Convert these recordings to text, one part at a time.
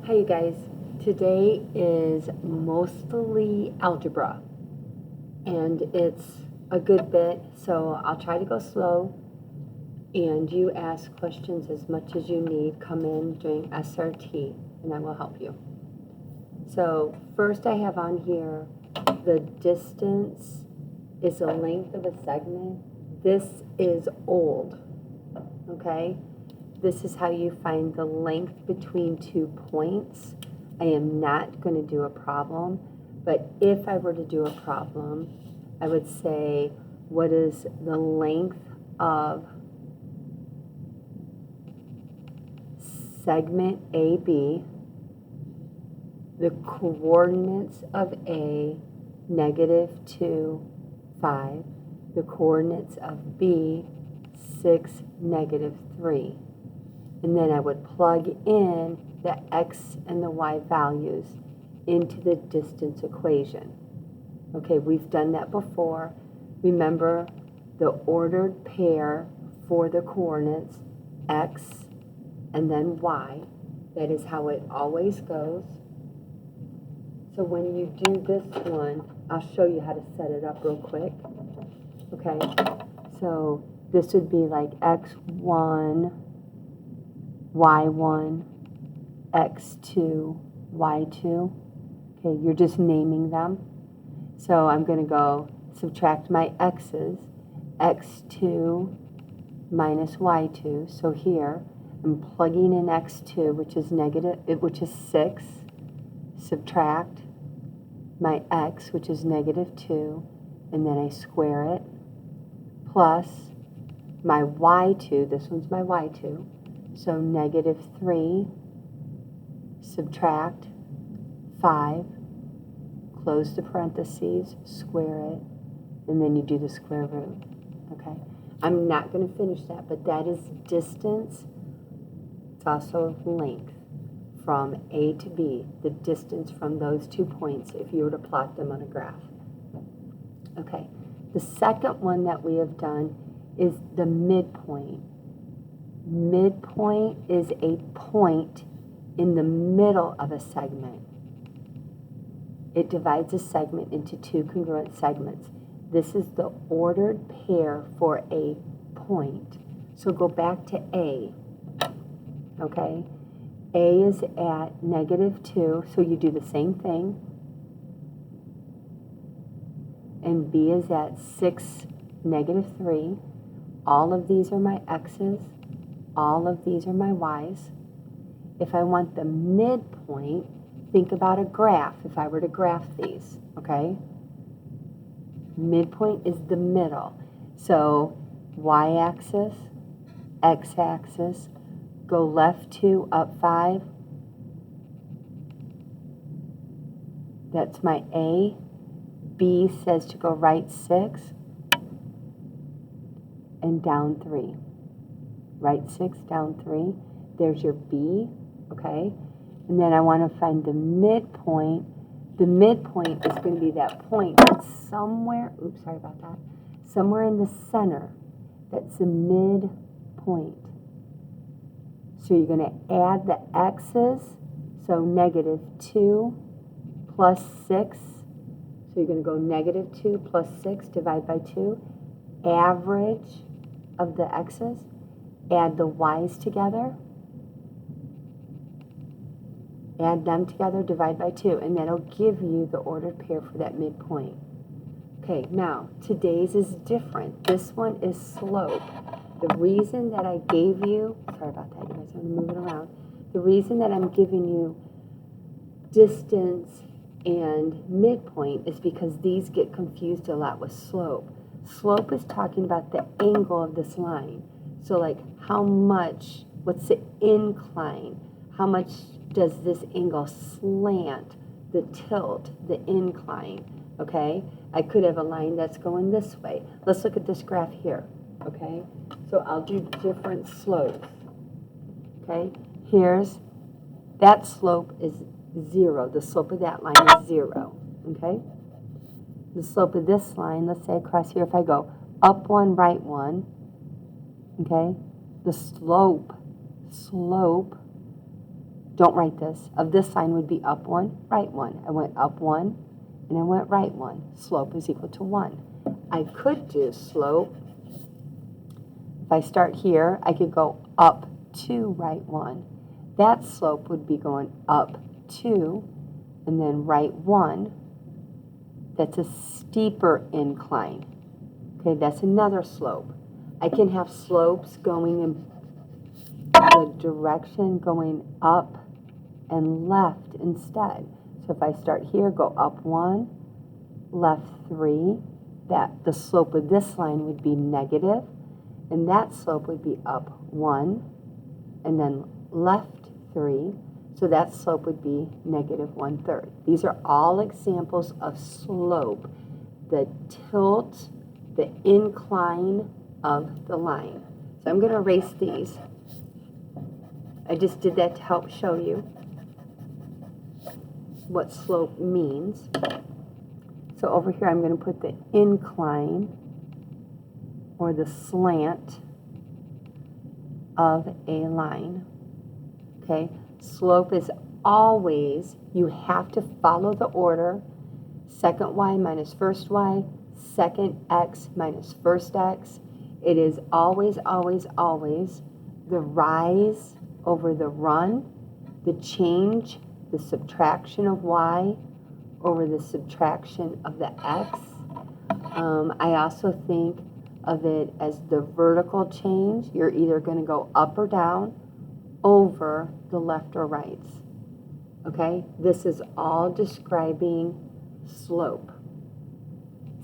Hi, you guys. Today is mostly algebra, and it's a good bit, so I'll try to go slow, and you ask questions as much as you need. Come in during SRT, and I will help you. So first I have on here the distance is the length of a segment. This is old, okay? This is how you find the length between 2 points. I am not going to do a problem, but if I were to do a problem, I would say, what is the length of segment AB, the coordinates of A, -2, 5, the coordinates of B, 6, -3. And then I would plug in the x and the y values into the distance equation. Okay, we've done that before. Remember the ordered pair for the coordinates, x and then y. That is how it always goes. So when you do this one, I'll show you how to set it up real quick. Okay, so this would be like x1, y1, x2, y2. Okay, you're just naming them. So I'm going to go subtract my x's, x2 minus y2. So here I'm plugging in x2, which is 6, subtract my x, which is -2, and then I square it, plus my y2, this one's my y2, so -3, subtract 5, close the parentheses, square it, and then you do the square root, okay? I'm not going to finish that, but that is distance. It's also length from A to B, the distance from those 2 points if you were to plot them on a graph. Okay, the second one that we have done is the midpoint. Midpoint is a point in the middle of a segment. It divides a segment into 2 congruent segments. This is the ordered pair for a point. So go back to A, okay? A is at -2, so you do the same thing. And B is at 6, -3. All of these are my x's. All of these are my y's. If I want the midpoint, think about a graph, if I were to graph these, okay? Midpoint is the middle. So y-axis, x-axis, go left 2, up 5. That's my A. B says to go right 6 and down 3. Right 6, down 3. There's your B, okay? And then I want to find the midpoint. The midpoint is going to be that point that's somewhere, oops, sorry about that, somewhere in the center. That's the midpoint. So you're going to add the x's, so -2 plus 6. So you're going to go -2 plus 6, divide by 2. Average of the x's, add the y's together. Add them together, divide by 2, and that'll give you the ordered pair for that midpoint. Okay, now, today's is different. This one is slope. The reason that I gave you, sorry about that, you guys are going to move it around. The reason that I'm giving you distance and midpoint is because these get confused a lot with slope. Slope is talking about the angle of this line. So like how much, what's the incline? How much does this angle slant, the tilt, the incline, okay? I could have a line that's going this way. Let's look at this graph here, okay? So I'll do different slopes, okay? Here's, that slope is 0. The slope of that line is 0, okay? The slope of this line, let's say across here, if I go up 1, right 1, okay? The slope don't write this, of this line would be up 1, right 1. I went up 1, and I went right 1. Slope is equal to 1. I could do slope. If I start here, I could go up 2, right 1. That slope would be going up 2, and then right 1. That's a steeper incline. Okay, that's another slope. I can have slopes going in the direction going up and left instead. So if I start here, go up 1, left 3, that the slope of this line would be negative, and that slope would be up 1, and then left 3, so that slope would be negative 1/3. These are all examples of slope, the tilt, the incline of the line. So I'm going to erase these. I just did that to help show you what slope means. So over here I'm going to put the incline or the slant of a line. Okay, slope is always, you have to follow the order, second y minus first y, second x minus first x. It is always, always, always the rise over the run, the change, the subtraction of y over the subtraction of the x. I also think of it as the vertical change. You're either going to go up or down over the left or rights. Okay, this is all describing slope.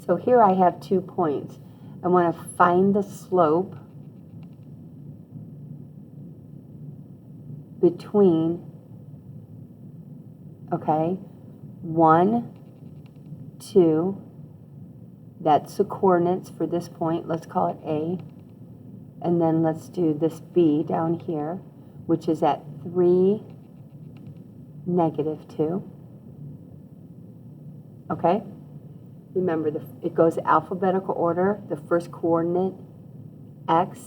So here I have 2 points. I want to find the slope between, okay, 1, 2, that's the coordinates for this point, let's call it A, and then let's do this B down here, which is at 3, negative 2, okay? Remember, it goes alphabetical order, the first coordinate, X,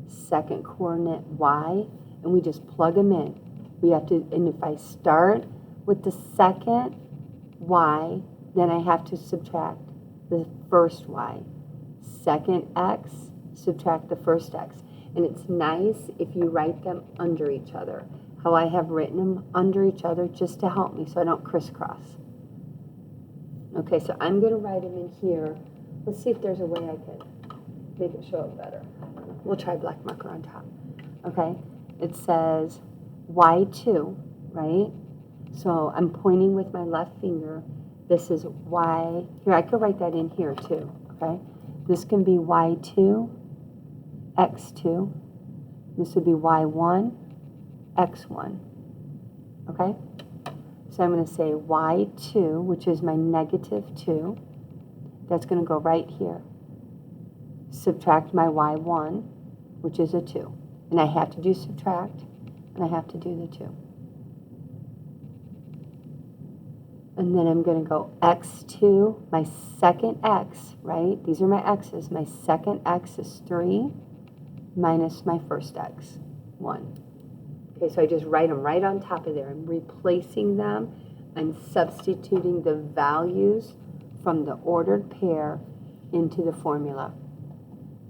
second coordinate, Y, and we just plug them in. We have to, and if I start with the second Y, then I have to subtract the first Y. Second X, subtract the first X. And it's nice if you write them under each other. How I have written them under each other just to help me so I don't crisscross. Okay, so I'm going to write them in here. Let's see if there's a way I can make it show up better. We'll try black marker on top. Okay, it says Y2, right? So I'm pointing with my left finger. This is Y. Here, I could write that in here too, okay? This can be Y2, X2. This would be Y1, X1, okay? So I'm going to say Y2, which is my negative 2. That's going to go right here. Subtract my Y1, which is a 2. And I have to do subtract, and I have to do the 2. And then I'm going to go X2, my second X, right? These are my X's. My second X is 3 minus my first X, 1. Okay, so I just write them right on top of there. I'm replacing them. I'm substituting the values from the ordered pair into the formula.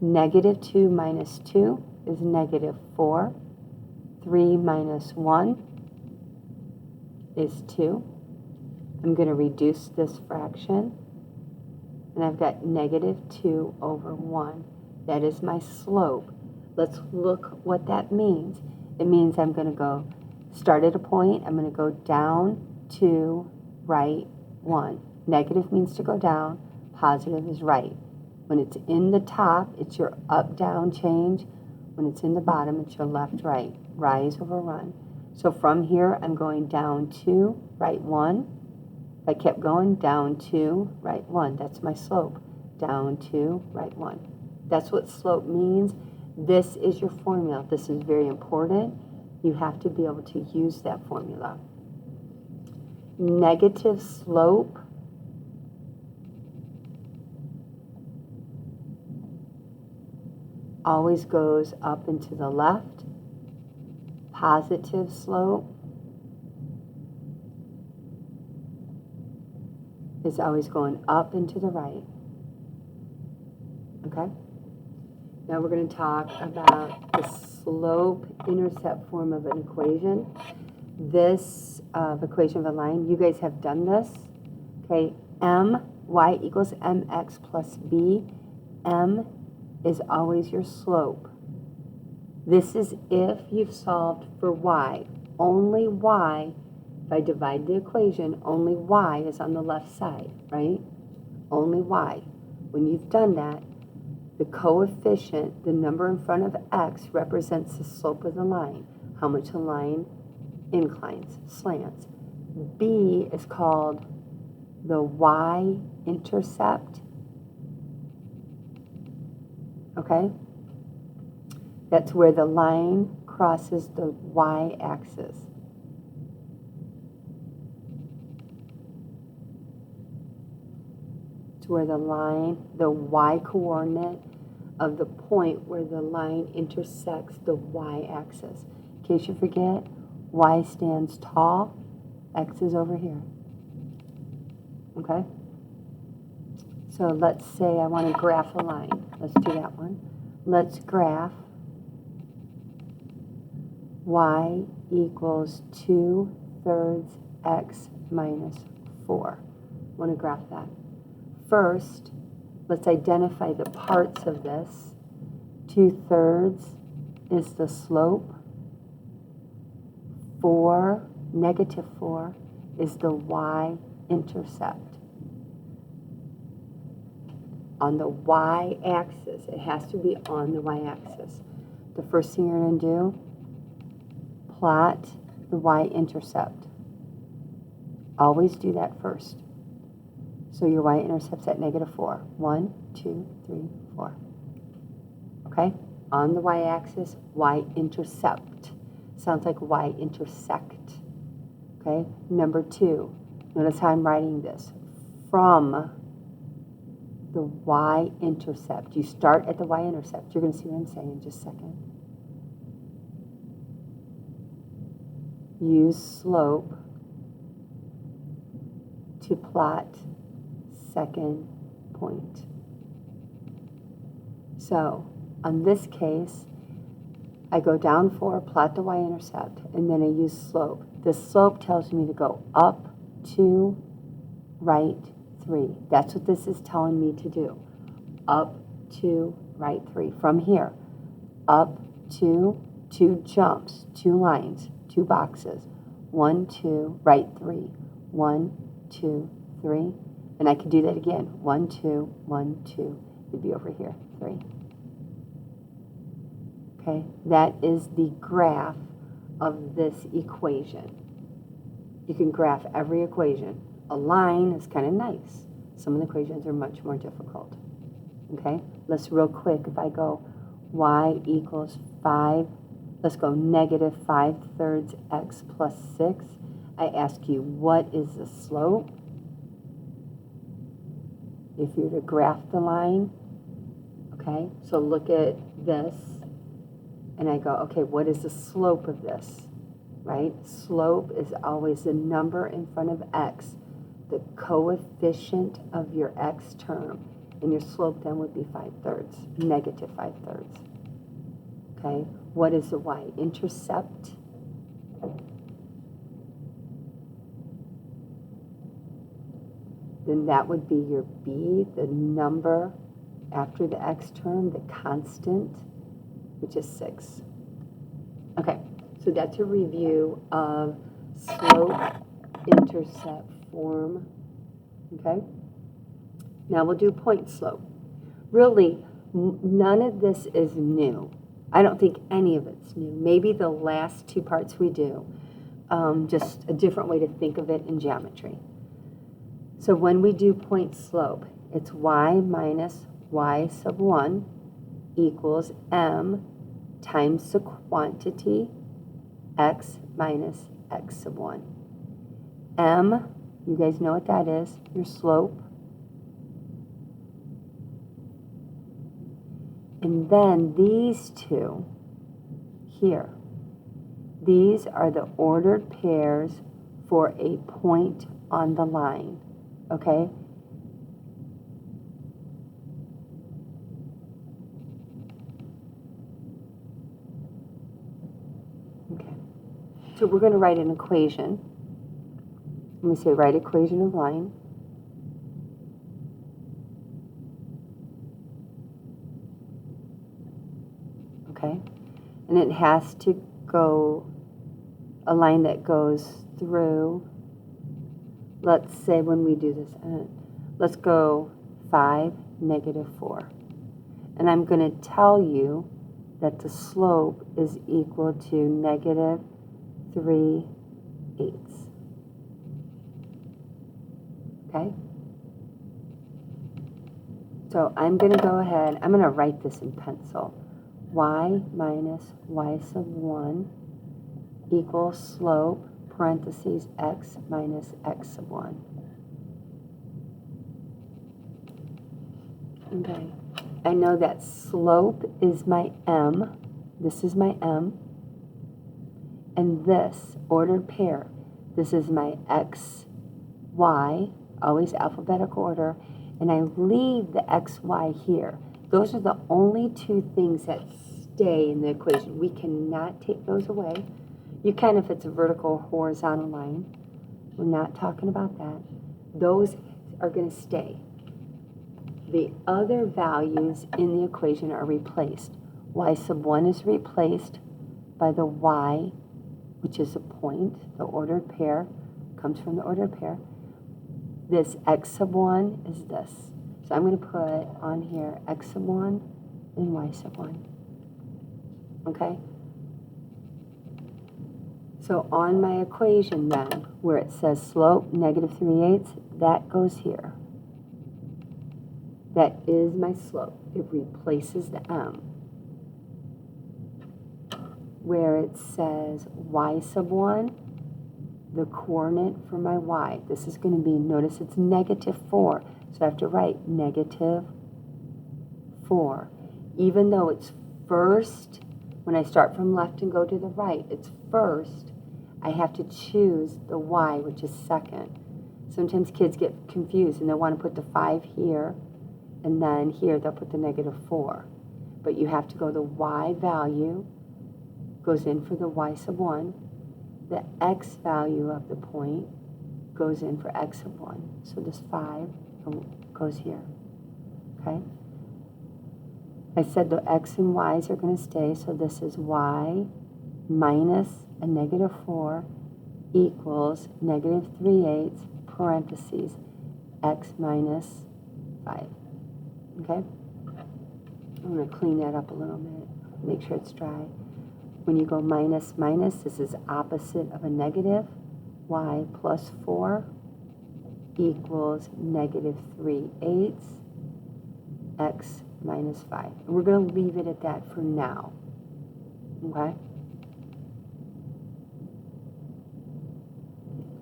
Negative 2 minus 2 is negative 4. 3 minus 1 is 2. I'm going to reduce this fraction, and I've got negative 2 over 1. That is my slope. Let's look what that means. It means I'm going to go, start at a point, I'm going to go down 2, right 1. Negative means to go down, positive is right. When it's in the top, it's your up-down change. When it's in the bottom, it's your left-right, rise over run. So from here, I'm going down 2, right 1. If I kept going, down 2, right 1. That's my slope. Down 2, right 1. That's what slope means. This is your formula. This is very important. You have to be able to use that formula. Negative slope always goes up and to the left. positive slope is always going up and to the right. Okay? Now we're going to talk about the slope-intercept form of an equation. This equation of a line, you guys have done this. Okay, y equals mx plus b. M is always your slope. This is if you've solved for y. Only y, if I divide the equation, only y is on the left side, right? Only y. When you've done that, the coefficient, the number in front of x, represents the slope of the line, how much the line inclines, slants. B is called the y-intercept. Okay? That's where the line crosses the y-axis. It's where the line, the y-coordinate of the point where the line intersects the y-axis. In case you forget, y stands tall, x is over here. Okay? So let's say I want to graph a line. Let's do that one. Let's graph y equals 2/3 x minus 4. I want to graph that. First, let's identify the parts of this. 2/3 is the slope. 4, negative 4, is the y-intercept. On the y-axis, it has to be on the y-axis. The first thing you're going to do, plot the y-intercept. Always do that first. So your y-intercept's at negative 4. 1, 2, 3, 4. Okay? On the y-axis, y-intercept. Sounds like y-intersect. Okay? Number 2. Notice how I'm writing this. From the y-intercept. You start at the y-intercept. You're going to see what I'm saying in just a second. Use slope to plot second point. So, on this case, I go down 4, plot the y-intercept, and then I use slope. The slope tells me to go up 2, right 3. That's what this is telling me to do. Up 2, right 3. From here, up 2, 2 jumps, 2 lines, 2 boxes. 1, 2, right 3. 1, 2, 3. And I could do that again. 1, 2, 1, 2. It'd be over here, 3. Okay, that is the graph of this equation. You can graph every equation. A line is kind of nice. Some of the equations are much more difficult. Okay, let's real quick, if I go y equals 5, let's go negative 5/3 x plus 6. I ask you, what is the slope? If you were to graph the line, okay, so look at this, and I go, okay, what is the slope of this, right? Slope is always the number in front of x, the coefficient of your x term, and your slope then would be 5/3, negative 5/3. Okay, what is the y-intercept? Then that would be your b, the number after the x term, the constant, which is 6. Okay, so that's a review of slope-intercept form. Okay, now we'll do point slope. Really, none of this is new. I don't think any of it's new. Maybe the last 2 parts we do, just a different way to think of it in geometry. So when we do point slope, it's y minus y sub 1 equals m times the quantity x minus x sub 1. M, you guys know what that is, your slope. And then these two here, These are the ordered pairs for a point on the line, okay? Okay. So we're going to write an equation. Let me say write equation of line. Okay? And it has to go a line that goes through, let's say when we do this, let's go 5, -4. And I'm going to tell you that the slope is equal to -3/8. Okay? So I'm going to go ahead, I'm going to write this in pencil. Y minus y sub 1 equals slope, parentheses, x minus x sub 1. Okay. I know that slope is my m. This is my m. And this ordered pair, this is my x, y, always alphabetical order, and I leave the x, y here. Those are the only two things that stay in the equation. We cannot take those away. You can if it's a vertical or horizontal line. We're not talking about that. Those are going to stay. The other values in the equation are replaced. Y sub 1 is replaced by the y, which is a point. The ordered pair comes from the ordered pair. This x sub 1 is this. So I'm going to put on here x sub 1 and y sub 1. Okay? So on my equation then, where it says slope -3/8, that goes here. That is my slope. It replaces the m. Where it says y sub 1, the coordinate for my y, this is going to be, notice it's -4, so I have to write -4. Even though it's first, when I start from left and go to the right, it's first, I have to choose the y, which is second. Sometimes kids get confused and they want to put the 5 here, and then here they'll put the -4. But you have to go the y value goes in for the y sub 1. The x value of the point goes in for x sub 1. So this 5 goes here. Okay? I said the x and y's are going to stay, so this is y minus a -4 equals -3/8 parentheses x minus 5. Okay? I'm going to clean that up a little bit, make sure it's dry. When you go minus, minus, this is opposite of a negative. Y plus 4 equals -3/8 x minus 5. And we're going to leave it at that for now. Okay?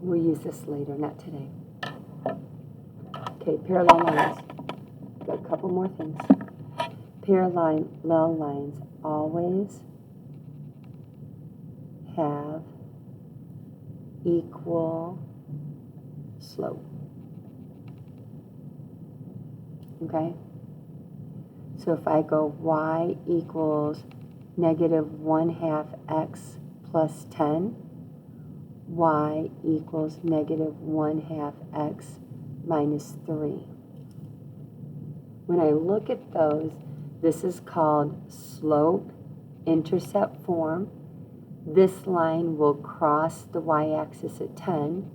We'll use this later, not today. Okay, parallel lines. Got a couple more things. Parallel lines always have equal slope. Okay? So if I go y equals -1/2 x plus 10, y equals -1/2 x minus 3. When I look at those, this is called slope-intercept form. This line will cross the y-axis at 10.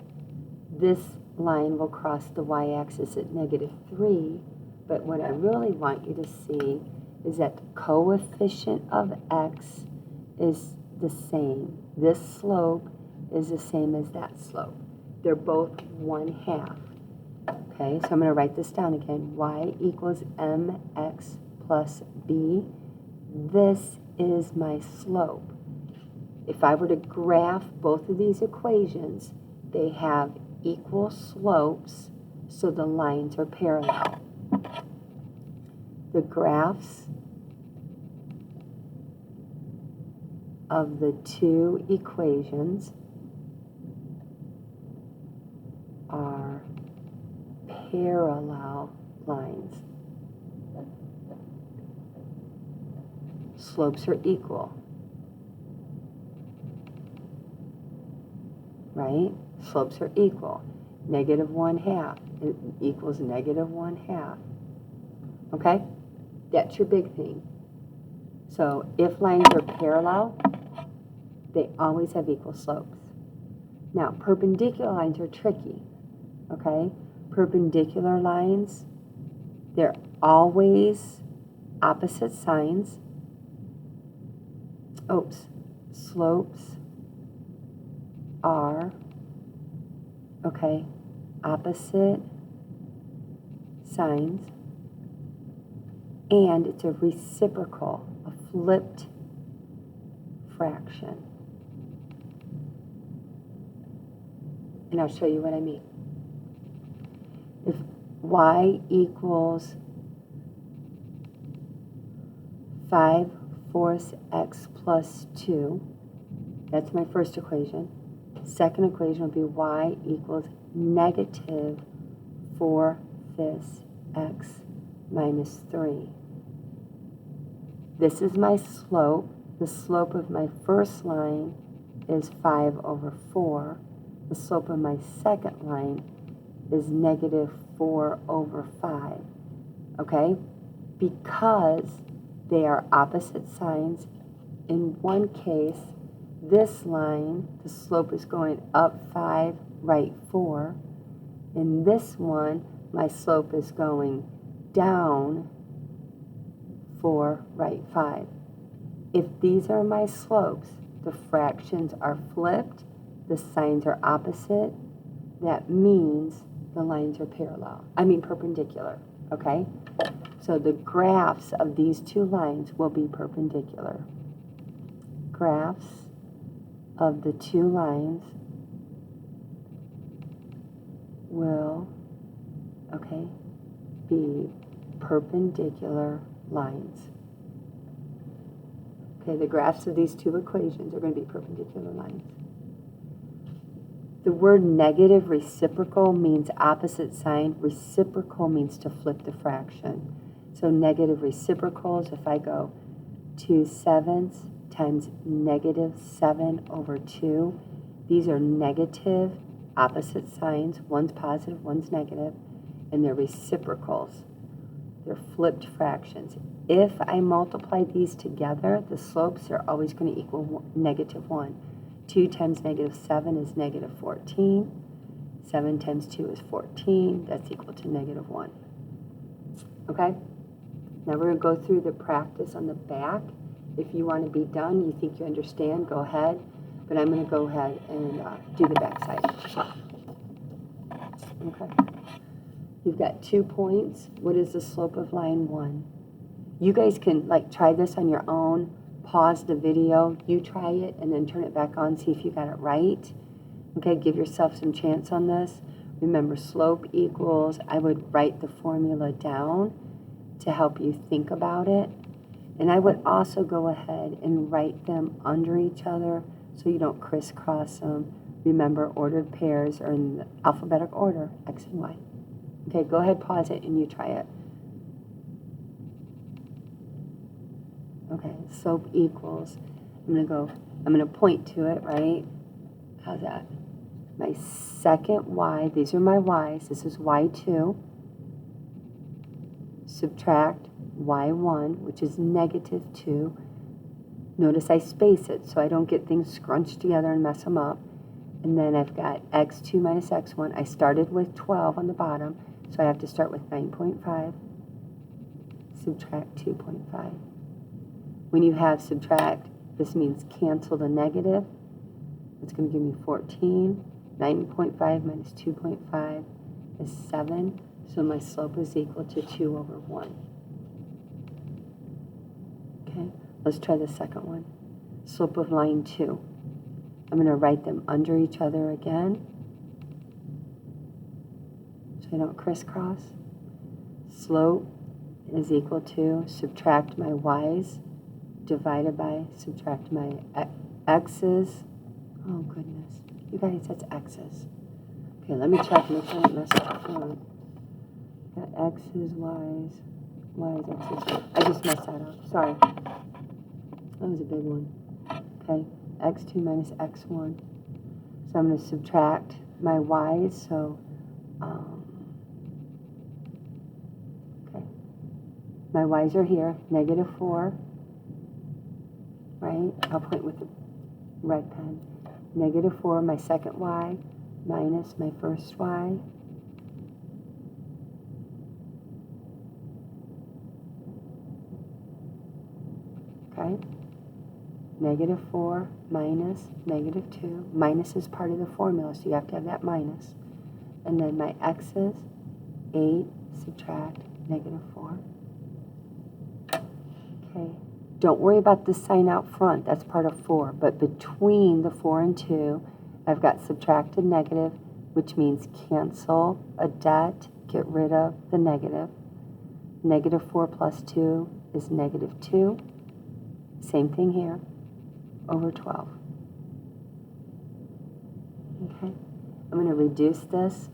This line will cross the y-axis at -3. But what I really want you to see is that the coefficient of x is the same. This slope is the same as that slope. They're both 1/2. Okay, so I'm going to write this down again. Y equals mx plus b. This is my slope. If I were to graph both of these equations, they have equal slopes, so the lines are parallel. The graphs of the two equations are parallel lines. Slopes are equal, right? Slopes are equal. Negative 1/2 equals negative 1/2. Okay? That's your big thing. So if lines are parallel, they always have equal slopes. Now, perpendicular lines are tricky. Okay? Perpendicular lines, they're always opposite signs. Oops. Slopes are, okay, opposite signs, and it's a reciprocal, a flipped fraction. And I'll show you what I mean. If y equals 5/4 x plus 2, that's my first equation. Second equation will be y equals negative 4/5 x minus 3. This is my slope. The slope of my first line is 5/4. The slope of my second line is negative 4/5. Okay? Because they are opposite signs, in one case, this line, the slope is going up 5, right 4. In this one, my slope is going down 4, right 5. If these are my slopes, the fractions are flipped, the signs are opposite, that means the lines are perpendicular, okay? So the graphs of these two lines will be perpendicular. Graphs of the two lines will, okay, be perpendicular lines. Okay, the graphs of these two equations are going to be perpendicular lines. The word negative reciprocal means opposite sign. Reciprocal means to flip the fraction. So negative reciprocals, if I go 2/7 times negative 7/2, these are negative opposite signs. One's positive, one's negative, and they're reciprocals. They're flipped fractions. If I multiply these together, the slopes are always going to equal negative 1. 2 times negative 7 is negative 14. 7 times 2 is 14. That's equal to negative 1. Okay? Now we're going to go through the practice on the back. If you want to be done, you think you understand, go ahead. But I'm going to go ahead and do the back side. Okay. You've got 2 points. What is the slope of line 1? You guys can try this on your own. Pause the video, you try it, and then turn it back on, see if you got it right. Okay, give yourself some chance on this. Remember, slope equals, I would write the formula down to help you think about it. And I would also go ahead and write them under each other so you don't crisscross them. Remember, ordered pairs are in the alphabetic order, X and Y. Okay, go ahead, pause it, and you try it. Okay, slope equals, I'm going to point to it, right? How's that? My second y, these are my y's, this is y2. Subtract y1, which is negative 2. Notice I space it so I don't get things scrunched together and mess them up. And then I've got x2 minus x1. I started with 12 on the bottom, so I have to start with 9.5. Subtract 2.5. When you have subtract, this means cancel the negative. It's going to give me 14. 9.5 minus 2.5 is 7. So my slope is equal to 2/1. Okay, let's try the second one. Slope of line 2. I'm going to write them under each other again so I don't crisscross. Slope is equal to, subtract my y's, divided by, subtract my x's. Oh, goodness. You guys, that's x's. Okay, let me check, make sure I don't mess up the front. Got x's, y's, x's. I just messed that up. Sorry. That was a big one. Okay, x2 minus x1. So I'm going to subtract my y's, so, okay. My y's are here, -4, right? I'll point with the red pen. -4, my second y, minus my first y. Okay? -4 minus -2. Minus is part of the formula, so you have to have that minus. And then my x's, 8 subtract -4. Okay. Don't worry about the sign out front. That's part of 4. But between the 4 and 2, I've got subtracted negative, which means cancel a debt, get rid of the negative. -4 plus 2 is -2. Same thing here, over 12. Okay, I'm going to reduce this.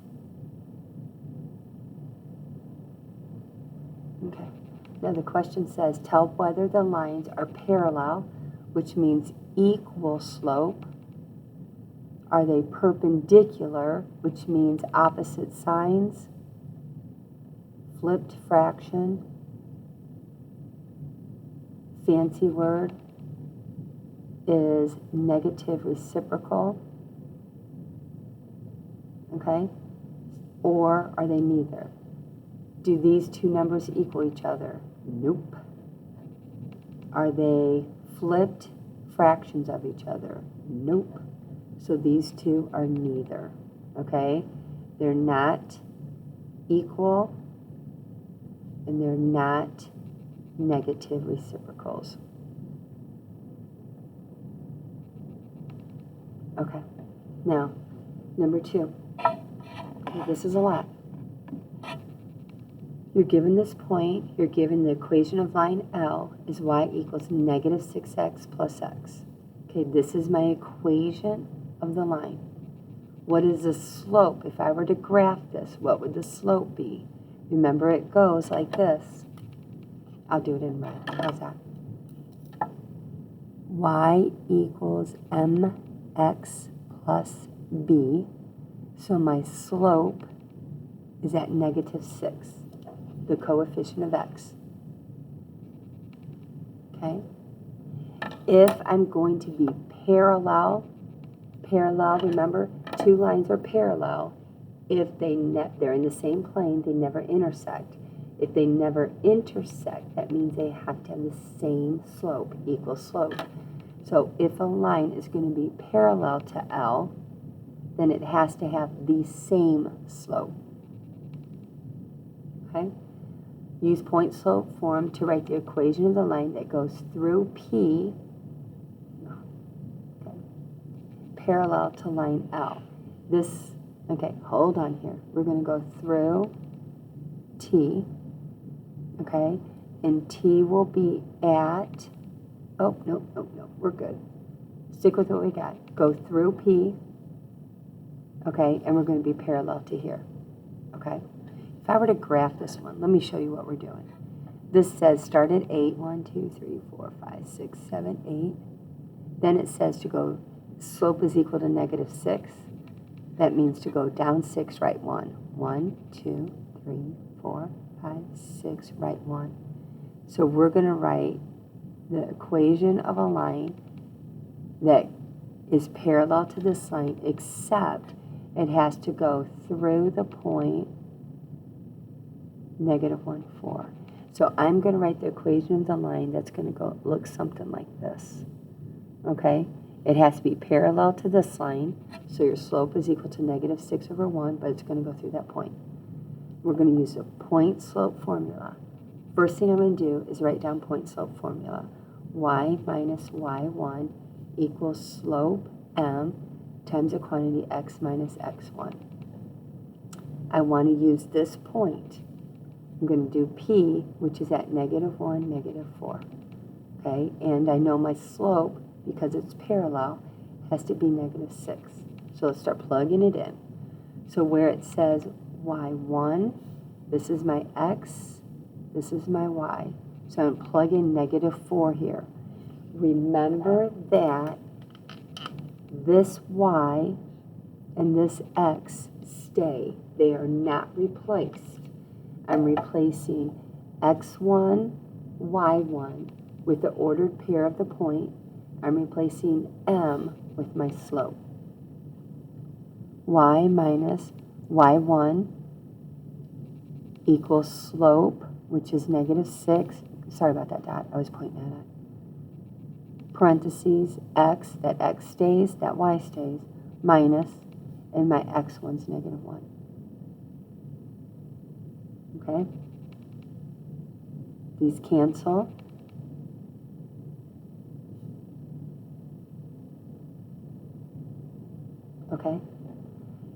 Okay, now the question says, tell whether the lines are parallel, which means equal slope. Are they perpendicular, which means opposite signs? Flipped fraction. Fancy word is negative reciprocal. Okay? Or are they neither? Do these two numbers equal each other? Nope. Are they flipped fractions of each other? Nope. So these two are neither. Okay? They're not equal and they're not negative reciprocals. Okay, now, number 2. Okay, this is a lot. You're given this point, you're given the equation of line L is y equals -6x plus x. Okay, this is my equation of the line. What is the slope? If I were to graph this, what would the slope be? Remember, it goes like this. I'll do it in red. How's that? Y equals mx plus b. So my slope is at -6, the coefficient of x. Okay? If I'm going to be parallel, remember, two lines are parallel. If they're in the same plane, they never intersect. If they never intersect, that means they have to have the same slope, equal slope. So if a line is going to be parallel to L, then it has to have the same slope. Okay? Use point slope form to write the equation of the line that goes through P, okay, parallel to line L. This, okay, hold on here. We're going to go through T. Okay, and T will be at, oh, no, we're good. Stick with what we got. Go through P, okay, and we're going to be parallel to here, okay? If I were to graph this one, let me show you what we're doing. This says start at 8, 1, 2, 3, 4, 5, 6, 7, 8. Then it says to go, slope is equal to -6. That means to go down 6, right 1. 1, 2, 3, 4, 5, 6, right 1. So we're going to write the equation of a line that is parallel to this line, except it has to go through the point -1, 4. So I'm going to write the equation of the line that's going to go look something like this. Okay? It has to be parallel to this line, so your slope is equal to -6/1, but it's going to go through that point. We're going to use a point slope formula. First thing I'm going to do is write down point slope formula. Y minus y1 equals slope m times the quantity x minus x1. I want to use this point. I'm going to do P, which is at -1, -4. okay? And I know my slope, because it's parallel, has to be -6. So let's start plugging it in. So where it says y1, this is my x, this is my y. So I'm plugging -4 here. Remember that this y and this x stay. They are not replaced. I'm replacing x1, y1 with the ordered pair of the point. I'm replacing m with my slope. Y minus y1 equals slope, which is -6. Sorry about that dot. I was pointing at it. Parentheses, x, that x stays, that y stays, minus, and my x1's -1. Okay? These cancel. Okay?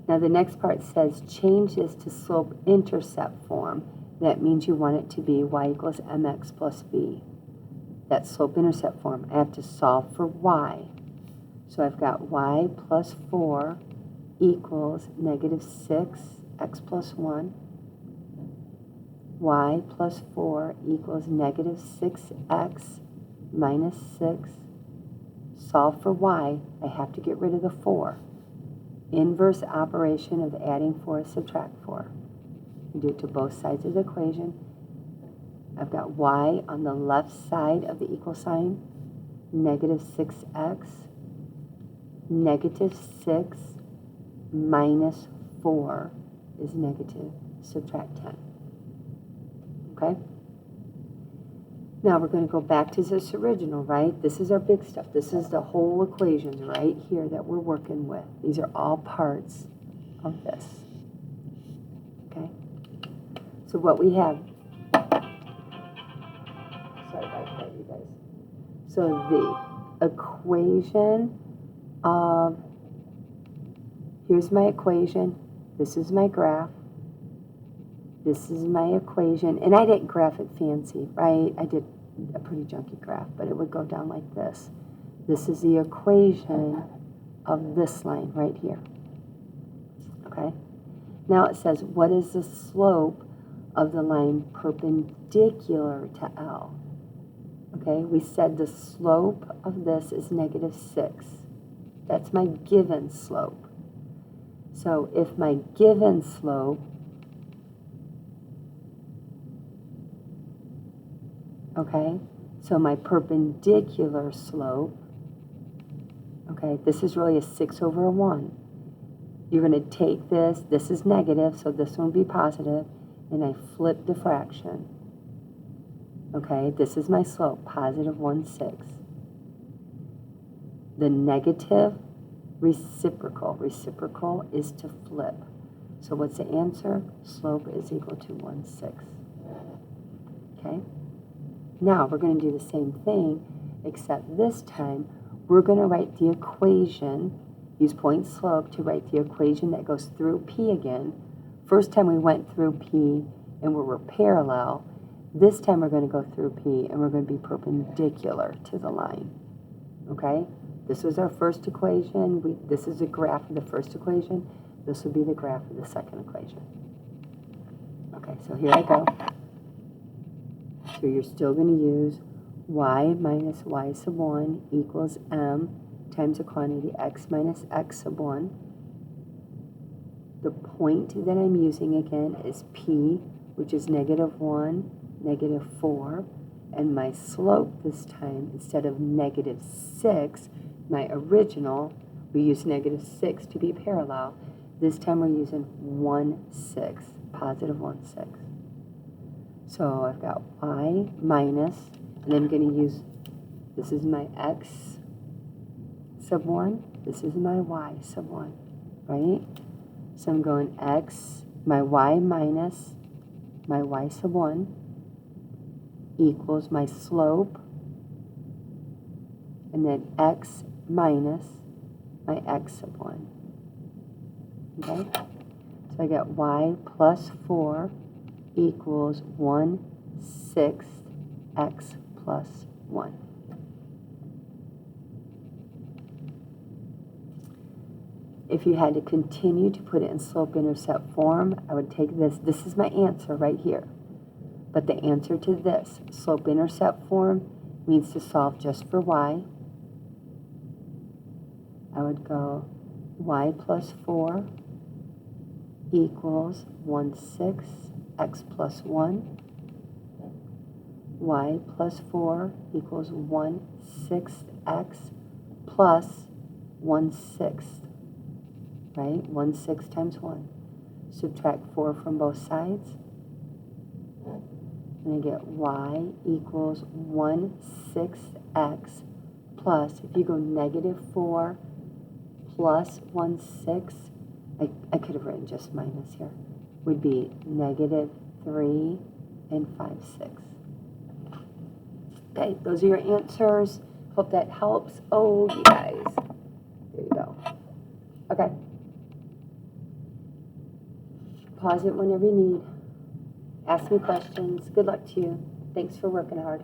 Now the next part says change this to slope-intercept form. That means you want it to be y equals mx plus b. That slope-intercept form. I have to solve for y. So I've got y plus 4 equals -6, x plus 1. Y plus 4 equals -6x minus 6. Solve for y. I have to get rid of the 4. Inverse operation of adding 4 is subtract 4. You do it to both sides of the equation. I've got y on the left side of the equal sign, -6x, -6 minus 4 is negative. Subtract 10. Okay? Now we're going to go back to this original, right? This is our big stuff. This is the whole equation right here that we're working with. These are all parts of this. Okay? So what we have, sorry about that, you guys. So the equation of, here's my equation, this is my graph, this is my equation, and I didn't graph it fancy, right? I did a pretty junky graph, but it would go down like this. This is the equation of this line right here. Okay? Now it says, what is the slope of the line perpendicular to L? Okay, we said the slope of this is -6. That's my given slope. So if my given slope, okay, so my perpendicular slope, okay, this is really a 6 over a 1. You're going to take this, this is negative, so this one will be positive, and I flip the fraction. Okay, this is my slope, positive 1/6. The negative reciprocal is to flip. So what's the answer? Slope is equal to 1/6. Okay? Now we're going to do the same thing, except this time we're going to write the equation, use point slope to write the equation that goes through P again. First time we went through P and we were parallel. This time we're going to go through P and we're going to be perpendicular to the line. Okay? This was our first equation. This is a graph of the first equation. This would be the graph of the second equation. Okay, so here I go. So you're still going to use y minus y sub 1 equals m times the quantity x minus x sub 1. The point that I'm using again is P, which is -1, -4, and my slope this time, instead of -6, my original, we used -6 to be parallel. This time we're using 1/6, positive 1/6. So I've got y minus, and I'm going to use, this is my x sub 1, this is my y sub 1, right? So I'm going x, my y minus my y sub 1 equals my slope, and then x minus my x sub 1. Okay? So I got y plus 4 equals 1/6 x plus 1. if you had to continue to put it in slope-intercept form, I would take this. This is my answer right here. But the answer to this, slope-intercept form, means to solve just for y. I would go y plus 4 equals 1/6 x plus 1. Y plus 4 equals 1/6 x plus 1/6. Right? 1/6 times 1. Subtract 4 from both sides. And I get y equals 1/6 x plus, if you go negative 4 plus 1/6, I could have written just minus here, would be negative 3 and 5/6. Okay, those are your answers. Hope that helps. Oh, you guys. There you go. Okay. Pause it whenever you need. Ask me questions. Good luck to you. Thanks for working hard.